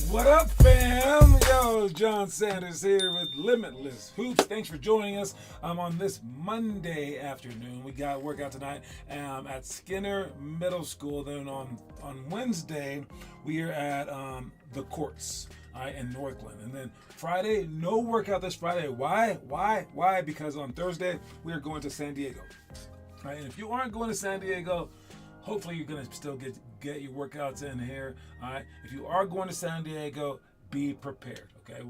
What up, fam? Yo, John Sanders here with Limitless Hoops. Thanks for joining us on this Monday afternoon. We got a workout tonight at Skinner Middle School. Then on Wednesday, we are at the courts in Northland. And then Friday, no workout this Friday. Why? Because on Thursday, we are going to San Diego. All right, and if you aren't going to San Diego, hopefully you're going to still get your workouts in here. All right. If you are going to San Diego, be prepared. Okay.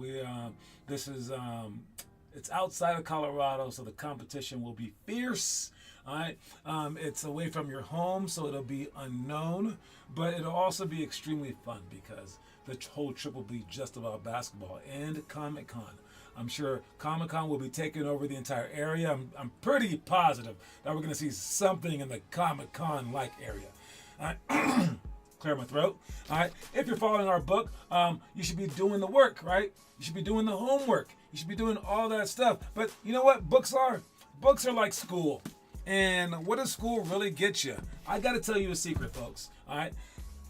It's outside of Colorado, so the competition will be fierce. All right. It's away from your home, so it'll be unknown, but it'll also be extremely fun because the whole trip will be just about basketball and Comic-Con. I'm sure Comic-Con will be taking over the entire area. I'm pretty positive that we're going to see something in the Comic-Con-like area. Clear my throat. All right. If you're following our book, you should be doing the work, right? You should be doing the homework. You should be doing all that stuff. But you know what books are? Books are like school. And what does school really get you? I got to tell you a secret, folks. All right.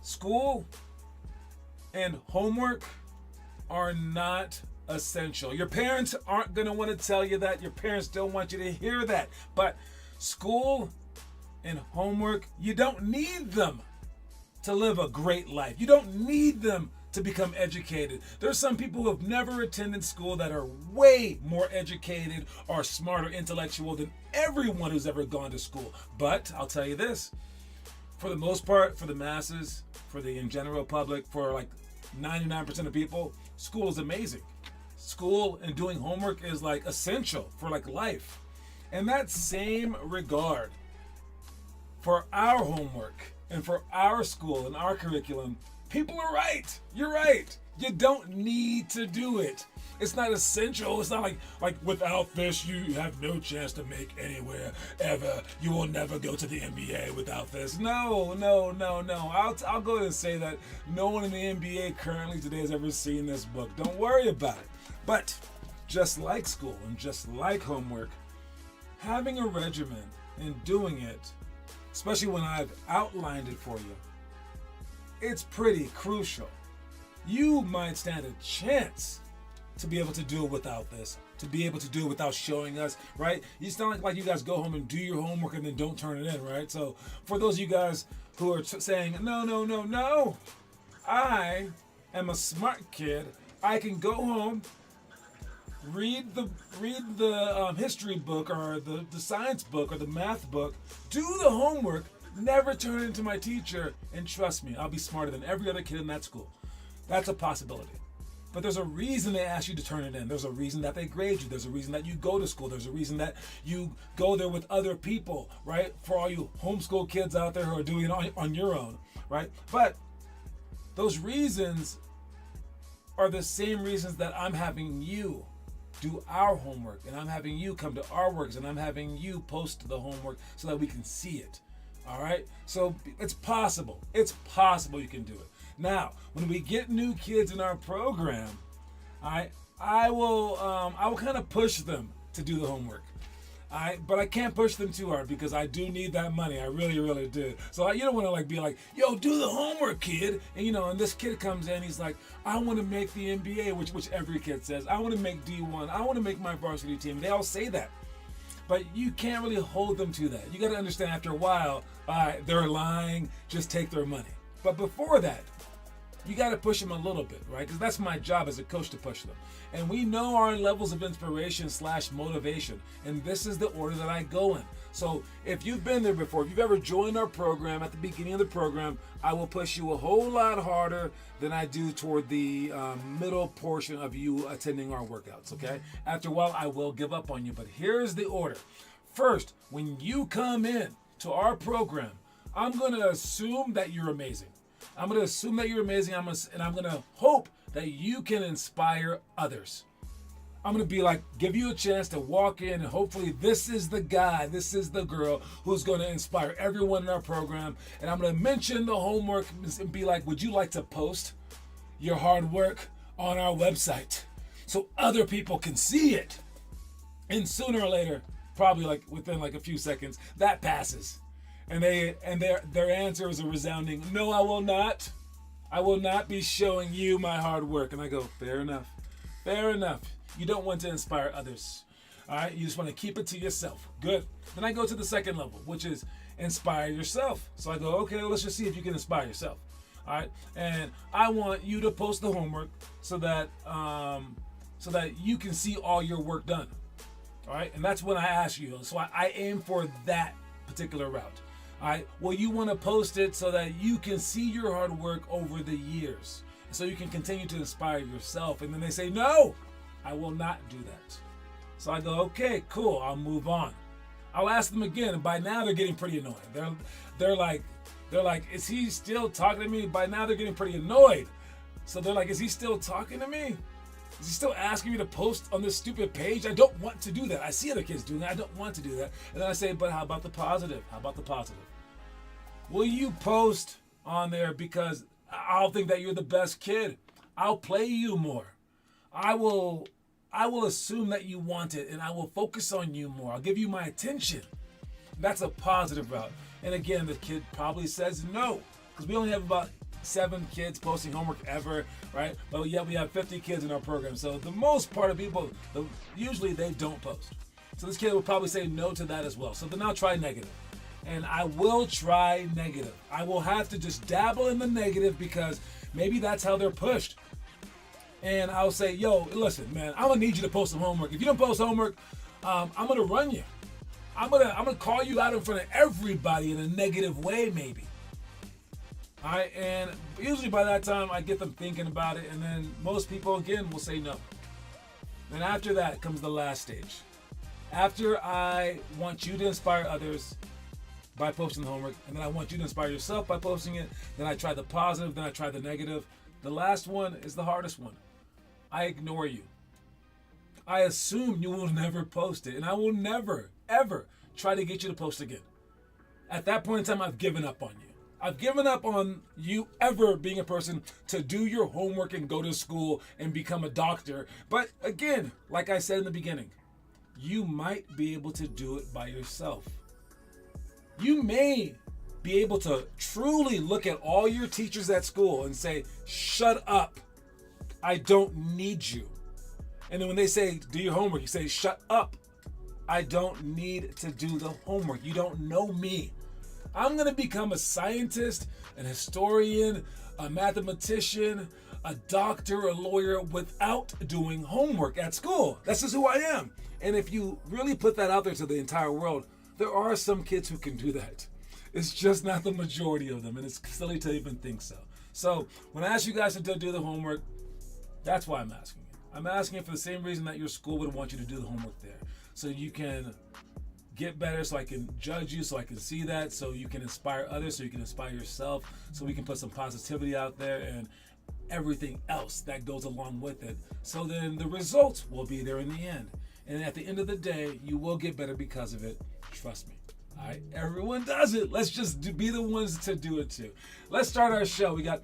School and homework are not essential. Your parents aren't going to want to tell you that. Your parents don't want you to hear that. But school and homework, you don't need them to live a great life. You don't need them to become educated. There's some people who have never attended school that are way more educated or smarter intellectual than everyone who's ever gone to school. But I'll tell you this, for the most part, for the masses, for the in general public, for like 99% of people, school is amazing. School and doing homework is like essential for like life. In that same regard, for our homework and for our school and our curriculum, people are right. You're right. You don't need to do it. It's not essential. It's not like without this, you have no chance to make anywhere ever. You will never go to the NBA without this. No. I'll go ahead and say that no one in the NBA currently today has ever seen this book. Don't worry about it. But just like school and just like homework, having a regimen and doing it, especially when I've outlined it for you, it's pretty crucial. You might stand a chance to be able to do it without this, to be able to do it without showing us, right? It's not like you guys go home and do your homework and then don't turn it in, right? So for those of you guys who are saying, no, I am a smart kid. I can go home, read the history book or the science book or the math book, do the homework, never turn it into my teacher, and trust me, I'll be smarter than every other kid in that school. That's a possibility. But there's a reason they ask you to turn it in. There's a reason that they grade you. There's a reason that you go to school. There's a reason that you go there with other people, right? For all you homeschool kids out there who are doing it on your own, right? But those reasons are the same reasons that I'm having you do our homework, and I'm having you come to our works, and I'm having you post the homework so that we can see it. All right? So it's possible. It's possible you can do it. Now, when we get new kids in our program, I will kind of push them to do the homework. But I can't push them too hard because I do need that money. I really do. So you don't want to be like, yo, do the homework, kid. And this kid comes in, he's like, I want to make the NBA, which every kid says. I want to make D1. I want to make my varsity team. They all say that. But you can't really hold them to that. You got to understand after a while, they're lying. Just take their money. But before that, you got to push them a little bit, right? Because that's my job as a coach, to push them. And we know our levels of inspiration / motivation. And this is the order that I go in. So if you've been there before, if you've ever joined our program, at the beginning of the program, I will push you a whole lot harder than I do toward the middle portion of you attending our workouts, okay? After a while, I will give up on you. But here's the order. First, when you come in to our program, I'm going to assume that you're amazing. I'm going to assume that you're amazing, and I'm going to hope that you can inspire others. I'm going to give you a chance to walk in, and hopefully this is the guy, this is the girl who's going to inspire everyone in our program. And I'm going to mention the homework and be like, would you like to post your hard work on our website so other people can see it? And sooner or later, probably within a few seconds, that passes. And their answer is a resounding, no, I will not. I will not be showing you my hard work. And I go, fair enough. Fair enough. You don't want to inspire others. All right, you just want to keep it to yourself. Good. Then I go to the second level, which is inspire yourself. So I go, okay, let's just see if you can inspire yourself. All right, and I want you to post the homework so that you can see all your work done. All right, and that's when I ask you. So I aim for that particular route. All right, well, you want to post it so that you can see your hard work over the years, so you can continue to inspire yourself. And then they say, no, I will not do that. So I go, okay, cool, I'll move on. I'll ask them again, and by now they're getting pretty annoying. They're like, is he still talking to me? By now they're getting pretty annoyed. So they're like, is he still talking to me? Is he still asking me to post on this stupid page? I don't want to do that. I see other kids doing that. I don't want to do that. And then I say, but how about the positive? How about the positive? Will you post on there because I'll think that you're the best kid? I'll play you more. I will assume that you want it, and I will focus on you more. I'll give you my attention. That's a positive route. And again, the kid probably says no, because we only have about 7 kids posting homework ever, right? But yet we have 50 kids in our program. So the most part of people, usually they don't post. So this kid will probably say no to that as well. So then I'll try negative. And I will try negative. I will have to just dabble in the negative because maybe that's how they're pushed. And I'll say, yo, listen, man, I'm gonna need you to post some homework. If you don't post homework, I'm gonna run you. I'm gonna call you out in front of everybody in a negative way, maybe. All right, and usually by that time I get them thinking about it, and then most people again will say no. Then after that comes the last stage. After I want you to inspire others by posting the homework, and then I want you to inspire yourself by posting it, then I try the positive, then I try the negative. The last one is the hardest one. I ignore you. I assume you will never post it, and I will never, ever try to get you to post again. At that point in time, I've given up on you. I've given up on you ever being a person to do your homework and go to school and become a doctor. But again, like I said in the beginning, you might be able to do it by yourself. You may be able to truly look at all your teachers at school and say, shut up. I don't need you. And then when they say, do your homework, you say, shut up. I don't need to do the homework. You don't know me. I'm going to become a scientist, an historian, a mathematician, a doctor, a lawyer without doing homework at school. That's just who I am. And if you really put that out there to the entire world, there are some kids who can do that. It's just not the majority of them, and it's silly to even think so. So when I ask you guys to do the homework, that's why I'm asking you. I'm asking you for the same reason that your school would want you to do the homework there. So you can get better, so I can judge you, so I can see that, so you can inspire others, so you can inspire yourself, so we can put some positivity out there and everything else that goes along with it. So then the results will be there in the end. And at the end of the day, you will get better because of it. Trust me. All right, everyone does it. Let's just be the ones to do it too. Let's start our show. We got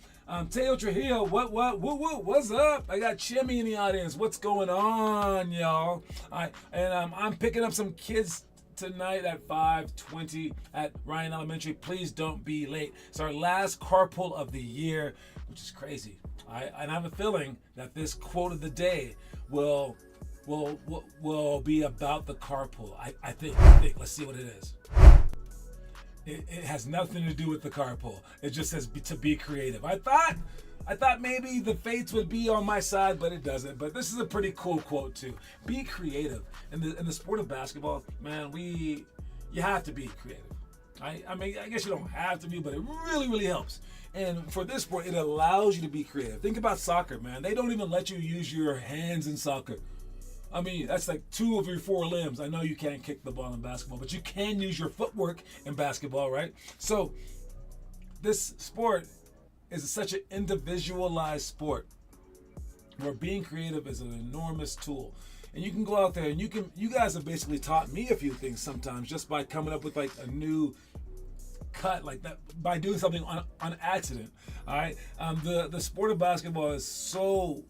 Teo Trujillo. What's up? I got Chimmy in the audience. What's going on, y'all? All right, and I'm picking up some kids tonight at 5:20 at Ryan Elementary. Please don't be late. It's our last carpool of the year, which is crazy. All right, and I have a feeling that this quote of the day will be about the carpool. I think. Let's see what it is. It has nothing to do with the carpool. It just says to be creative. I thought maybe the fates would be on my side, but it doesn't. But this is a pretty cool quote too. Be creative. In the sport of basketball, man, you have to be creative. I mean, I guess you don't have to be, but it really, really helps. And for this sport, it allows you to be creative. Think about soccer, man. They don't even let you use your hands in soccer. I mean, that's like 2 of your 4 limbs. I know you can't kick the ball in basketball, but you can use your footwork in basketball, right? So this sport is such an individualized sport where being creative is an enormous tool. And you can go out there and you guys have basically taught me a few things sometimes just by coming up with like a new cut like that, by doing something on accident. All right. The sport of basketball is so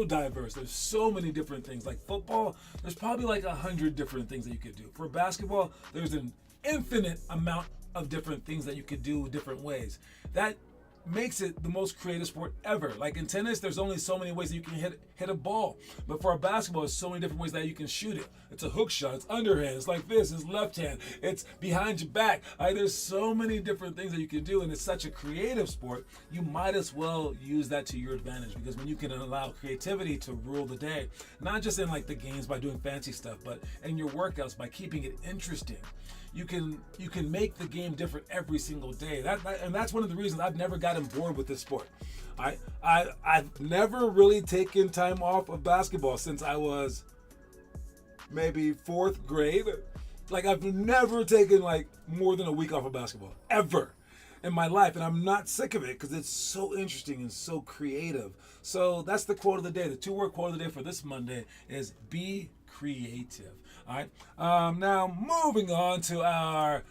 diverse. There's so many different things. Like football, there's probably like 100 different things that you could do. For basketball, there's an infinite amount of different things that you could do different ways. That makes it the most creative sport ever. Like in tennis, there's only so many ways that you can hit a ball. But for a basketball, there's so many different ways that you can shoot it. It's a hook shot, it's underhand, it's like this, it's left hand, it's behind your back. There's so many different things that you can do, and it's such a creative sport. You might as well use that to your advantage, because when you can allow creativity to rule the day, not just in like the games by doing fancy stuff, but in your workouts by keeping it interesting. You can make the game different every single day. And that's one of the reasons I've never gotten bored with this sport. I've never really taken time off of basketball since I was maybe 4th grade. Like, I've never taken like more than a week off of basketball ever in my life, and I'm not sick of it because it's so interesting and so creative. So that's the quote of the day. The 2-word quote of the day for this Monday is be creative. All right. Now moving on to our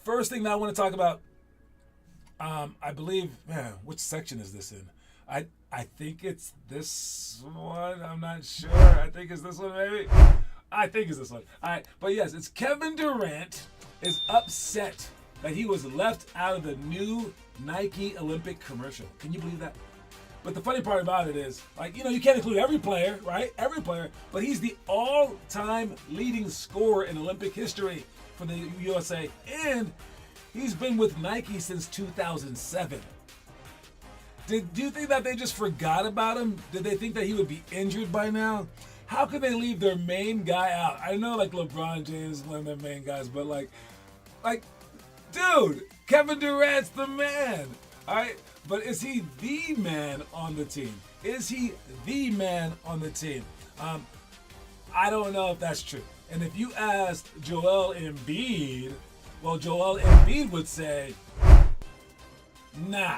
first thing that I want to talk about. I believe, man, which section is this in? I think it's this one. I'm not sure. I think it's this one, maybe. I think it's this one. All right. But yes, it's Kevin Durant is upset that he was left out of the new Nike Olympic commercial. Can you believe that? But the funny part about it is, like, you can't include every player, right? Every player, but he's the all-time leading scorer in Olympic history for the USA, and he's been with Nike since 2007. Do you think that they just forgot about him? Did they think that he would be injured by now? How could they leave their main guy out? I know, like, LeBron James is one of their main guys, but like, dude, Kevin Durant's the man, all right? But is he the man on the team? Is he the man on the team? I don't know if that's true. And if you asked Joel Embiid, well, Joel Embiid would say, nah.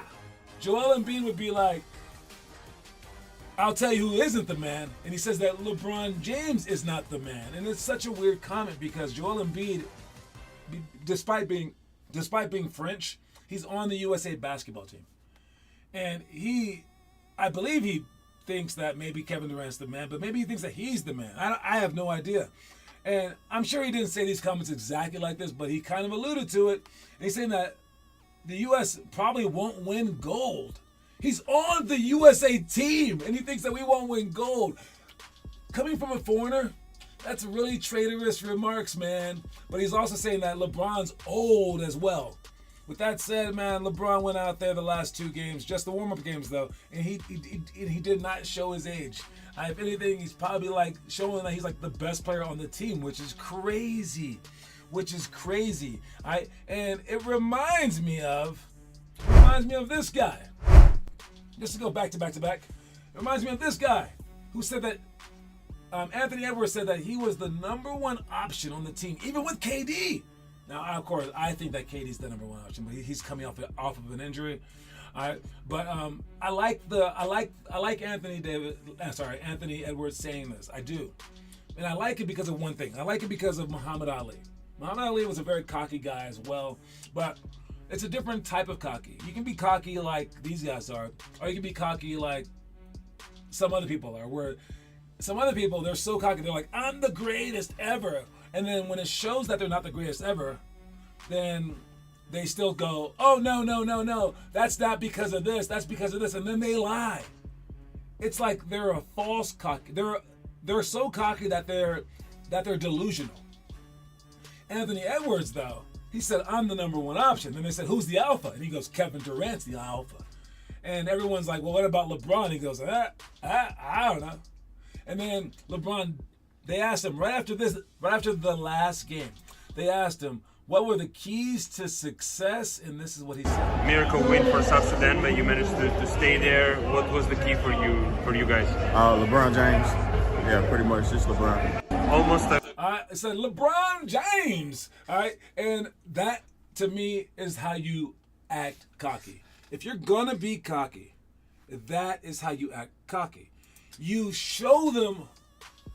Joel Embiid would be like, I'll tell you who isn't the man. And he says that LeBron James is not the man. And it's such a weird comment because Joel Embiid, despite being French, he's on the USA basketball team. And I believe he thinks that maybe Kevin Durant's the man, but maybe he thinks that he's the man. I have no idea. And I'm sure he didn't say these comments exactly like this, but he kind of alluded to it. And he's saying that the U.S. probably won't win gold. He's on the USA team, and he thinks that we won't win gold. Coming from a foreigner, that's really traitorous remarks, man. But he's also saying that LeBron's old as well. With that said, man, LeBron went out there the last 2 games, just the warm-up games though, and he did not show his age. If anything, he's probably like showing that he's like the best player on the team, which is crazy. And it reminds me of this guy. Just to go back to back. It reminds me of this guy who said that Anthony Edwards said that he was the number 1 option on the team, even with KD. Now, of course, I think that KD's the number 1 option, but he's coming off of an injury. All right, but I like Anthony Edwards saying this. I do, and I like it because of one thing. I like it because of Muhammad Ali. Muhammad Ali was a very cocky guy as well, but it's a different type of cocky. You can be cocky like these guys are, or you can be cocky like some other people are. Where some other people, they're so cocky, they're like, I'm the greatest ever. And then when it shows that they're not the greatest ever, then they still go, oh, no. That's not because of this. That's because of this. And then they lie. It's like they're a false cocky. They're so cocky that they're delusional. Anthony Edwards, though, he said, I'm the number 1 option. Then they said, who's the alpha? And he goes, Kevin Durant's the alpha. And everyone's like, well, what about LeBron? He goes, I don't know. And then LeBron, they asked him right after the last game, they asked him, what were the keys to success? And this is what he said. Miracle win for South Sudan, but you managed to stay there. What was the key for you guys? LeBron James. Yeah, pretty much just LeBron. Almost. It said LeBron James. All right, and that to me is how you act cocky. If you're gonna be cocky, that is how you act cocky. You show them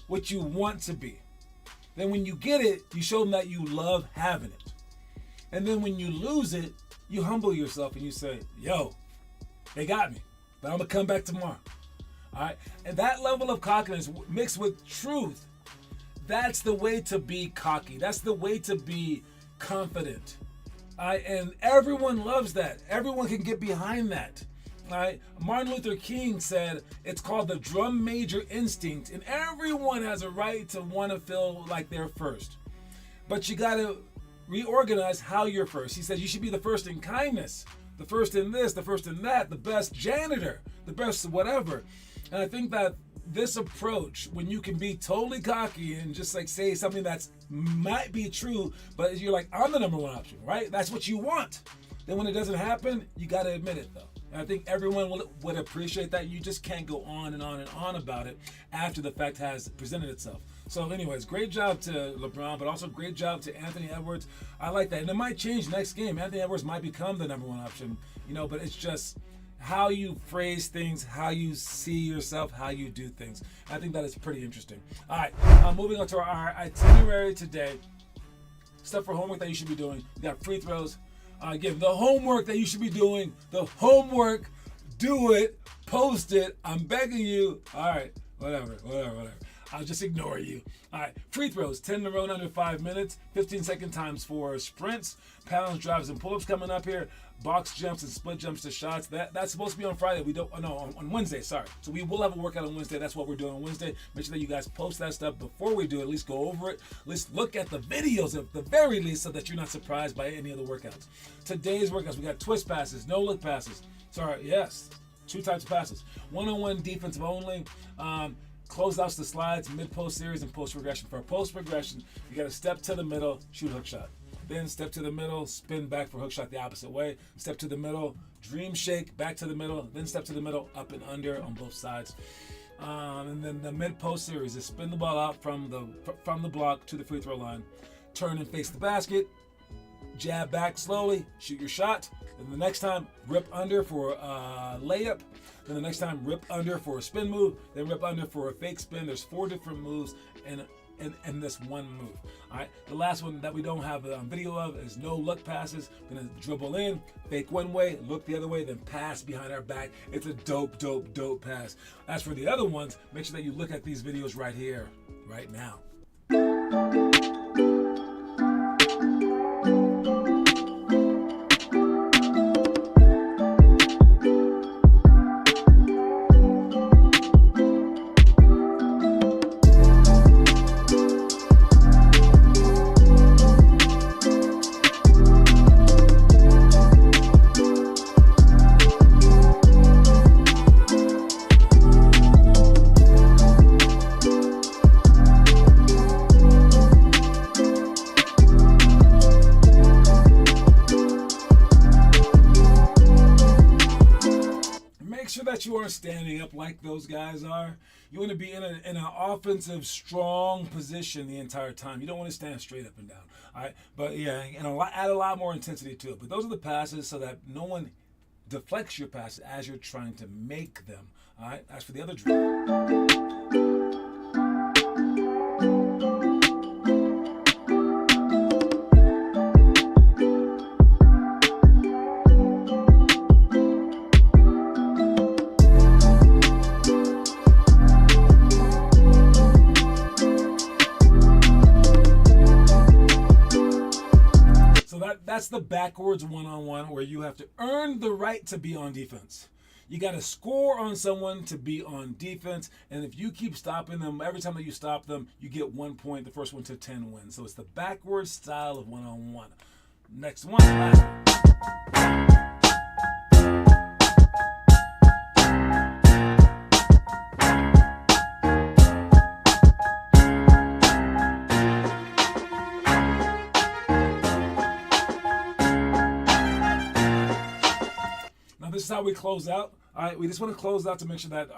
what you want to be. Then when you get it, you show them that you love having it. And then when you lose it, you humble yourself and you say, yo, they got me, but I'm going to come back tomorrow. All right? And that level of cockiness mixed with truth, that's the way to be cocky. That's the way to be confident. And everyone loves that. Everyone can get behind that. Right? Martin Luther King said it's called the drum major instinct, and everyone has a right to want to feel like they're first. But you got to reorganize how you're first. He said you should be the first in kindness, the first in this, the first in that, the best janitor, the best whatever. And I think that this approach, when you can be totally cocky and just like say something that's might be true, but you're like, I'm the number one option, right? That's what you want. Then when it doesn't happen, you got to admit it though. And I think everyone would appreciate that. You just can't go on and on and on about it after the fact has presented itself. So anyways, great job to LeBron, but also great job to Anthony Edwards. I like that. And it might change next game. Anthony Edwards might become the number one option, but it's just how you phrase things, how you see yourself, how you do things. I think that is pretty interesting. All right, moving on to our itinerary today. Stuff for homework that you should be doing. We got free throws. Again, the homework that you should be doing, do it, post it. I'm begging you. All right, whatever. I'll just ignore you. All right, free throws, 10 in a row in under 5 minutes, 15-second times for sprints, pounds, drives, and pull-ups coming up here, box jumps and split jumps to shots. That's supposed to be on Friday. On Wednesday, sorry. So we will have a workout on Wednesday. That's what we're doing on Wednesday. Make sure that you guys post that stuff before we do it. At least go over it. At least look at the videos at the very least so that you're not surprised by any of the workouts. Today's workouts, we got twist passes, no-look passes. Sorry, yes, 2 types of passes. One-on-one defensive only. Closeouts to slides, mid-post series, and post progression. For post progression, you got to step to the middle, shoot hook shot. Then step to the middle, spin back for hook shot the opposite way. Step to the middle, dream shake, back to the middle. Then step to the middle, up and under on both sides. And then the mid-post series is spin the ball out from the block to the free throw line. Turn and face the basket. Jab back slowly, shoot your shot. Then the next time, rip under for a layup. Then the next time, rip under for a spin move. Then rip under for a fake spin. There's 4 different moves and this one move. All right. The last one that we don't have a video of is no look passes. Gonna dribble in, fake one way, look the other way, then pass behind our back. It's a dope pass. As for the other ones, make sure that you look at these videos right here, right now. You are standing up like those guys are. You want to be in an offensive, strong position the entire time. You don't want to stand straight up and down. All right, but yeah, and add a lot more intensity to it. But those are the passes so that no one deflects your passes as you're trying to make them. All right. As for the other drill. That's the backwards one-on-one where you have to earn the right to be on defense. You got to score on someone to be on defense, and if you keep stopping them, every time that you stop them, you get 1 point, the first one to 10 wins. So it's the backwards style of one-on-one. Next one, last one. This is how we close out. All right, we just want to close out to make sure that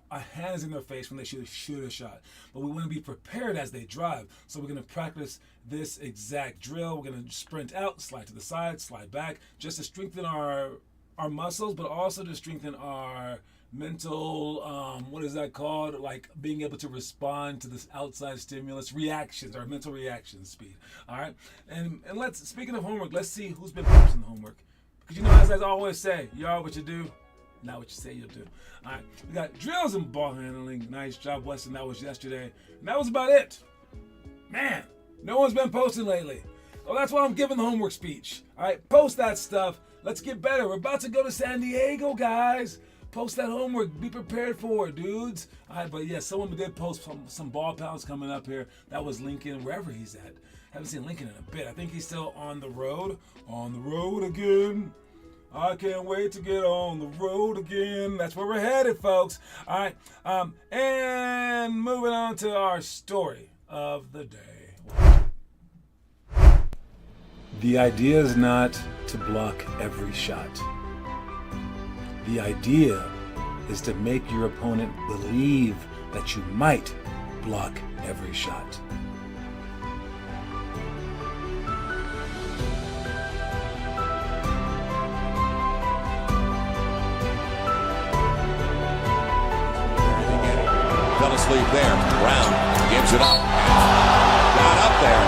our hand is in their face when they shoot a shot. But we want to be prepared as they drive. So we're going to practice this exact drill. We're going to sprint out, slide to the side, slide back, just to strengthen our muscles, but also to strengthen our mental, what is that called? Like being able to respond to this outside stimulus, reactions, our mental reaction speed. All right, and speaking of homework, let's see who's been posting the homework. Because as I always say, you are what you do, not what you say you'll do. All right, we got drills and ball handling. Nice job, Weston. That was yesterday. And that was about it. Man, no one's been posting lately. Oh, that's why I'm giving the homework speech. All right, post that stuff. Let's get better. We're about to go to San Diego, guys. Post that homework. Be prepared for it, dudes. All right, but yeah, someone did post some ball pals coming up here. That was Lincoln, wherever he's at. Haven't seen Lincoln in a bit. I think he's still on the road. On the road again. I can't wait to get on the road again. That's where we're headed, folks. All right, and moving on to our story of the day. The idea is not to block every shot. The idea is to make your opponent believe that you might block every shot. Fell asleep there. Brown gives it up. Got up there.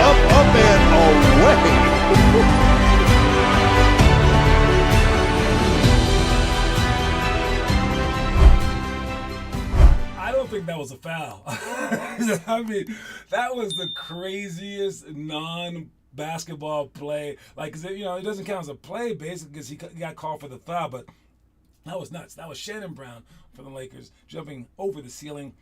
Up and away. I don't think that was a foul. I mean, that was the craziest non-basketball play. Like, you know, it doesn't count as a play basically because he got called for the foul, but that was nuts. That was Shannon Brown for the Lakers jumping over the ceiling.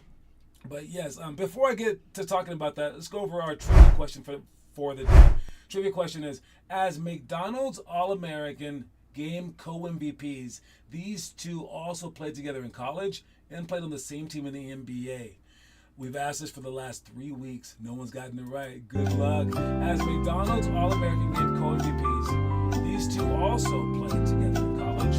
But yes, before I get to talking about that, let's go over our trivia question for the day. Trivia question is, as McDonald's All-American game co-MVPs, these two also played together in college and played on the same team in the NBA. We've asked this for the last 3 weeks. No one's gotten it right. Good luck. As McDonald's All-American game co-MVPs, these two also played together in college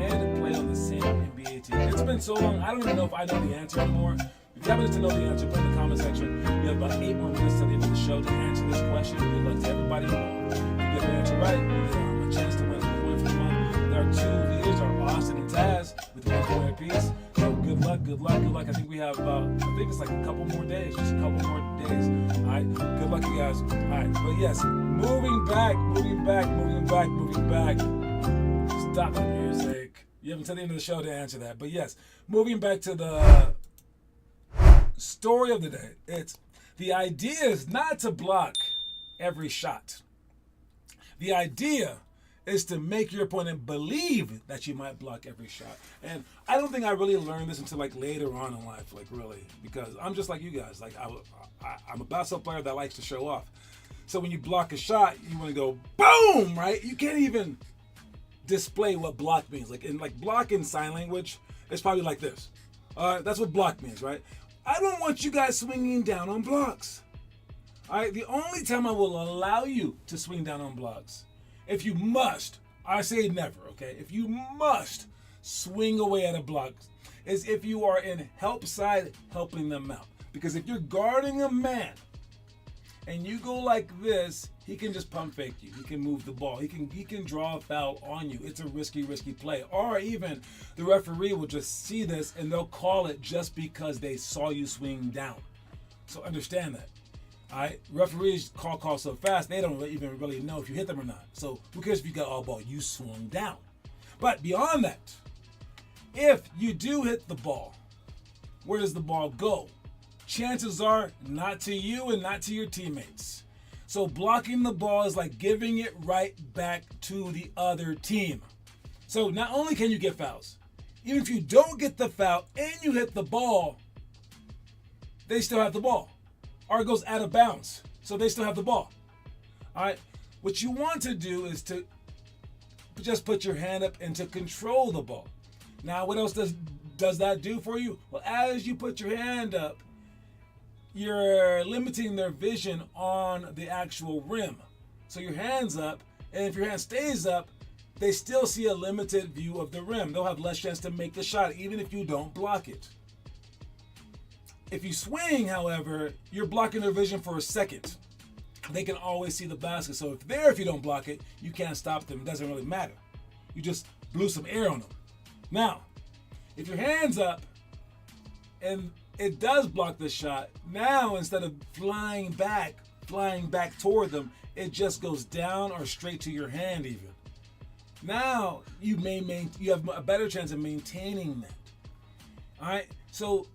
and played on the same NBA team. It's been so long, I don't even know if I know the answer anymore. If you happen to know the answer, put in the comment section. We have about 8 more minutes to the end of the show to answer this question. Good luck to everybody involved. If you get the answer right, you get a chance to win a coin for one. Our two leaders are Austin and Taz with 1 coin apiece. So good luck, good luck, good luck. I think we have it's like a couple more days, just a couple more days. All right, good luck, you guys. All right, but yes, moving back. Stop the music. You haven't until the end of the show to answer that. But yes, moving back to the story of the day. It's the idea is not to block every shot. The idea is to make your opponent believe that you might block every shot. And I don't think I really learned this until like later on in life, like really, because I'm just like you guys. Like I'm a basketball player that likes to show off. So when you block a shot, you want to go boom, right? You can't even display what block means. Like block in sign language, it's probably like this. That's what block means, right? I don't want you guys swinging down on blocks. All right, the only time I will allow you to swing down on blocks, if you must, I say never, okay? If you must swing away at a block, is if you are in help side helping them out. Because if you're guarding a man and you go like this, he can just pump fake you. He can move the ball. He can draw a foul on you. It's a risky play. Or even the referee will just see this and they'll call it just because they saw you swing down. So understand that. All right, referees call calls so fast they don't even really know if you hit them or not. So who cares if you got all ball? You swung down. But beyond that, if you do hit the ball, where does the ball go? Chances are not to you and not to your teammates. So blocking the ball is like giving it right back to the other team. So not only can you get fouls, even if you don't get the foul and you hit the ball, they still have the ball. Or it goes out of bounds, so they still have the ball. All right, what you want to do is to just put your hand up and to control the ball. Now, what else does that do for you? Well, as you put your hand up, you're limiting their vision on the actual rim. So your hand's up, and if your hand stays up, they still see a limited view of the rim. They'll have less chance to make the shot, even if you don't block it. If you swing, however, you're blocking their vision for a second. They can always see the basket. So if you don't block it, you can't stop them. It doesn't really matter. You just blew some air on them. Now, if your hand's up and it does block the shot, now instead of flying back toward them, it just goes down or straight to your hand even. Now you have a better chance of maintaining that. All right. So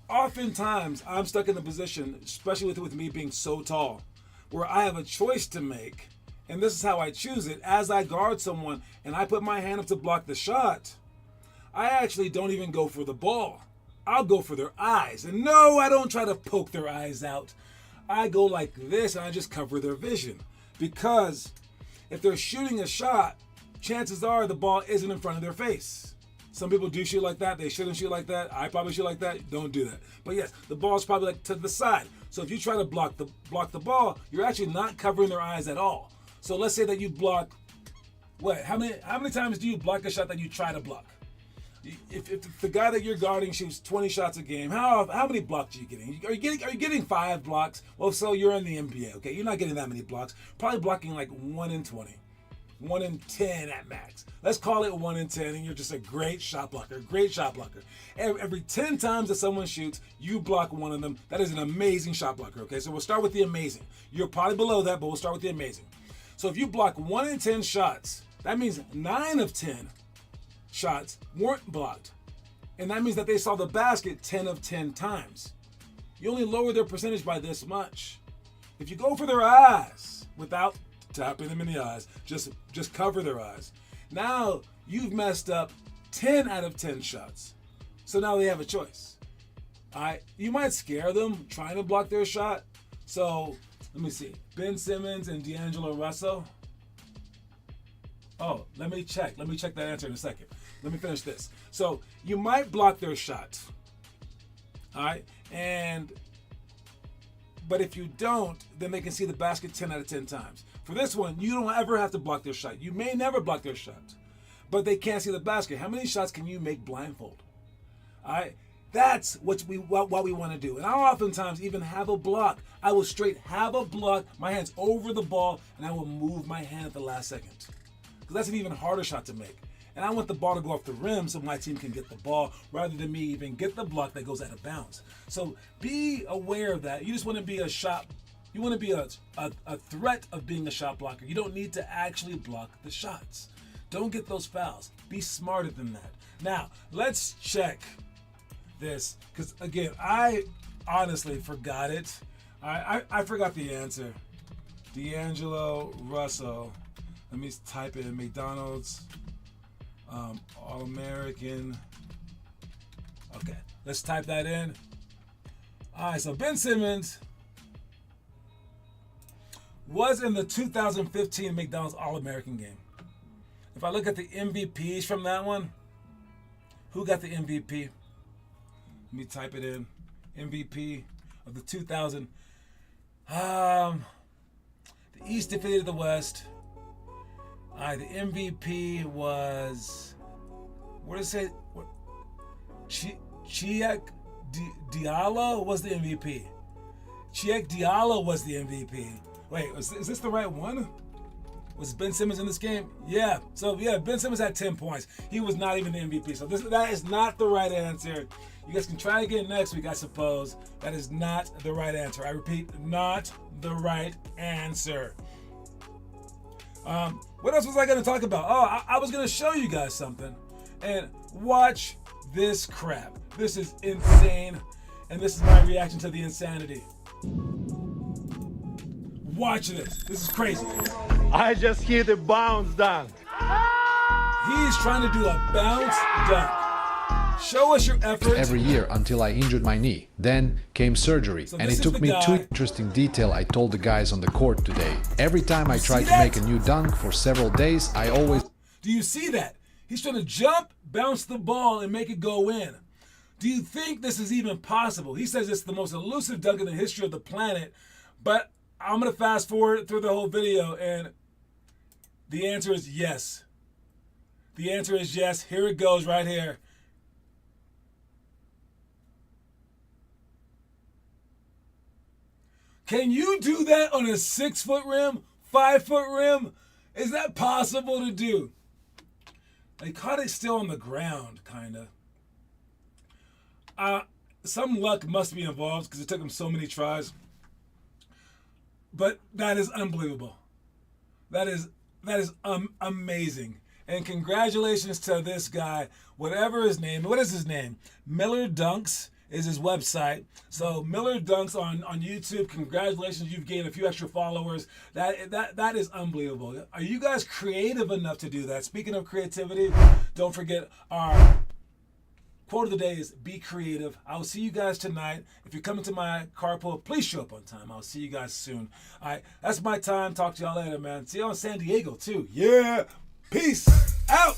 oftentimes I'm stuck in the position, especially with me being so tall, where I have a choice to make, and this is how I choose it. As I guard someone and I put my hand up to block the shot, I actually don't even go for the ball. I'll go for their eyes. And no, I don't try to poke their eyes out. I go like this and I just cover their vision. Because if they're shooting a shot, chances are the ball isn't in front of their face. Some people do shoot like that. They shouldn't shoot like that. I probably shoot like that. Don't do that. But yes, the ball's probably like to the side. So if you try to block the ball, you're actually not covering their eyes at all. So let's say that you block, what? How many times do you block a shot that you try to block? If the guy that you're guarding shoots 20 shots a game, how many blocks are you getting? Are you getting 5 blocks? Well, so you're in the NBA, okay? You're not getting that many blocks. Probably blocking like 1 in 20. 1 in 10 at max. Let's call it 1 in 10, and you're just a great shot blocker. Great shot blocker. Every 10 times that someone shoots, you block one of them. That is an amazing shot blocker, okay? So we'll start with the amazing. You're probably below that, but we'll start with the amazing. So if you block 1 in 10 shots, that means 9 of 10 shots weren't blocked. And that means that they saw the basket 10 of 10 times. You only lower their percentage by this much. If you go for their eyes without tapping them in the eyes, just cover their eyes. Now you've messed up 10 out of 10 shots. So now they have a choice. All right, you might scare them trying to block their shot. So let me see, Ben Simmons and D'Angelo Russell. Oh, let me check that answer in a second. Let me finish this. So you might block their shot. All right, but if you don't, then they can see the basket 10 out of 10 times. For this one, you don't ever have to block their shot. You may never block their shot, but they can't see the basket. How many shots can you make blindfold? All right, that's what we want to do. And I'll oftentimes even have a block. I will straight have a block, my hand's over the ball, and I will move my hand at the last second. Because that's an even harder shot to make. And I want the ball to go off the rim so my team can get the ball rather than me even get the block that goes out of bounds. So be aware of that. You just want to be a shot. You want to be a threat of being a shot blocker. You don't need to actually block the shots. Don't get those fouls. Be smarter than that. Now, let's check this. Because, again, I honestly forgot it. I forgot the answer. D'Angelo Russell. Let me type it in McDonald's. All-American. Okay, let's type that in. All right, so Ben Simmons was in the 2015 McDonald's All-American game. If I look at the MVPs from that one, who got the MVP? Let me type it in. MVP of the 2000. The East defeated the West. All right, the MVP was, what did it say? Chiek Diallo was the MVP. Chiek Diallo was the MVP. Wait, is this the right one? Was Ben Simmons in this game? Yeah. So, yeah, Ben Simmons had 10 points. He was not even the MVP. So that is not the right answer. You guys can try again next week, I suppose. That is not the right answer. I repeat, not the right answer. What else was I going to talk about? Oh, I was going to show you guys something. And watch this crap. This is insane. And this is my reaction to the insanity. Watch this. This is crazy. I just hit a bounce dunk. He's trying to do a bounce dunk. Show us your effort. Every year until I injured my knee. Then came surgery. So and this it is took the me guy. 2 interesting detail I told the guys on the court today. Every time I tried to that? make a new dunk for several days, I always Do you see that? He's trying to jump, bounce the ball, and make it go in. Do you think this is even possible? He says it's the most elusive dunk in the history of the planet, but I'm going to fast forward through the whole video, and the answer is yes. The answer is yes. Here it goes right here. Can you do that on a 6-foot rim, 5-foot rim? Is that possible to do? They caught it still on the ground, kind of. Some luck must be involved because it took him so many tries. But that is unbelievable. That is amazing. And congratulations to this guy, whatever his name. What is his name? Miller Dunks is his website. So Miller Dunks on YouTube. Congratulations, you've gained a few extra followers. That is unbelievable. Are you guys creative enough to do that? Speaking of creativity, don't forget our quote of the day is be creative. I will see you guys tonight. If you're coming to my carpool, please show up on time. I'll see you guys soon. All right, that's my time. Talk to y'all later, man. See you on San Diego too. Yeah. Peace out.